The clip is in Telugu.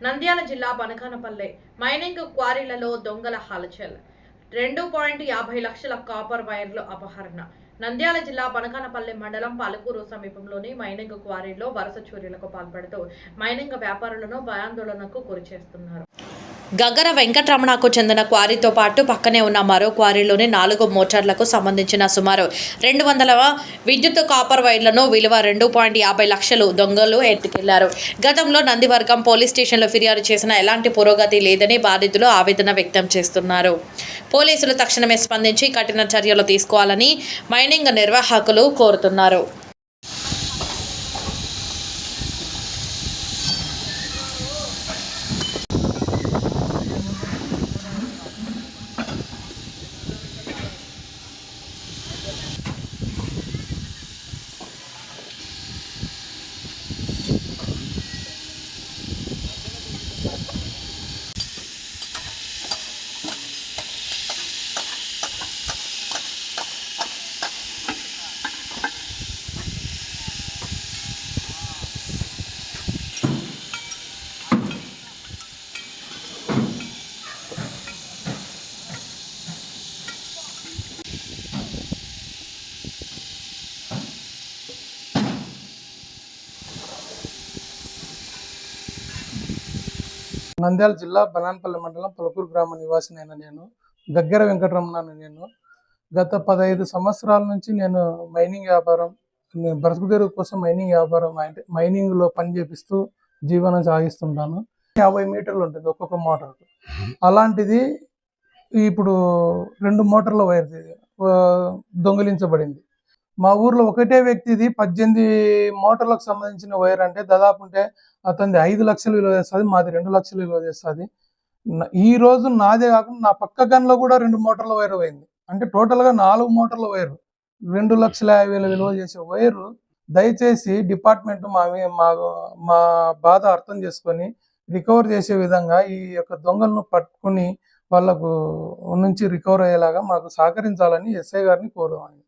నంద్యాల జిల్లా బనకానపల్లె మైనింగ్ క్వారీలలో దొంగల హల్చల్. 2.50 లక్షల కాపర్ వైర్లు అపహరణ. నంద్యాల జిల్లా బనకానపల్లె మండలం పాలకూరు సమీపంలోని మైనింగ్ క్వారీలో వరుస చోరీలకు పాల్పడుతూ మైనింగ్ వ్యాపారులను భయాందోళనకు గురిచేస్తున్నారు. గగ్గర వెంకటరమణకు చెందిన క్వారీతో పాటు పక్కనే ఉన్న మరో క్వారీలోని 4 మోటార్లకు సంబంధించిన సుమారు 200 విద్యుత్ కాపర్ వైర్లను విలువ 2.50 లక్షలు దొంగలు ఎత్తుకెళ్లారు. గతంలో నందివర్గం పోలీస్ స్టేషన్లో ఫిర్యాదు చేసిన ఎలాంటి పురోగతి లేదని బాధితులు ఆవేదన వ్యక్తం చేస్తున్నారు. పోలీసులు తక్షణమే స్పందించి కఠిన చర్యలు తీసుకోవాలని మైనింగ్ నిర్వాహకులు కోరుతున్నారు. నంద్యాల జిల్లా బనాన్పల్లి మండలం పొలకూరు గ్రామ నివాసినైన నేను గగ్గర వెంకటరమణను. నేను గత 15 సంవత్సరాల నుంచి నేను మైనింగ్ వ్యాపారం, బ్రతుకుదెరువు కోసం మైనింగ్ వ్యాపారం అంటే మైనింగ్లో పని చేపిస్తూ జీవనం సాగిస్తుంటాను. 50 మీటర్లు ఉంటుంది ఒక్కొక్క మోటార్కు. అలాంటిది ఇప్పుడు 2 మోటార్ల వైర్ దొంగిలించబడింది. మా ఊర్లో ఒకటే వ్యక్తిది 18 మోటార్లకు సంబంధించిన వైర్ అంటే దాదాపు ఉంటే అతనిది 5 లక్షలు విలువ చేస్తుంది, మాది 2 లక్షలు విలువ చేస్తుంది. ఈ రోజు నాదే కాకుండా నా పక్క గన్లో కూడా 2 మోటార్ల వైర్ పోయింది. అంటే టోటల్గా 4 మోటార్ల వైర్, 2,50,000 విలువ చేసే వైరు. దయచేసి డిపార్ట్మెంట్ మా బాధ అర్థం చేసుకొని రికవర్ చేసే విధంగా ఈ యొక్క దొంగలను పట్టుకుని వాళ్ళకు నుంచి రికవర్ అయ్యేలాగా మాకు సహకరించాలని ఎస్ఐ గారిని కోరుతున్నాను.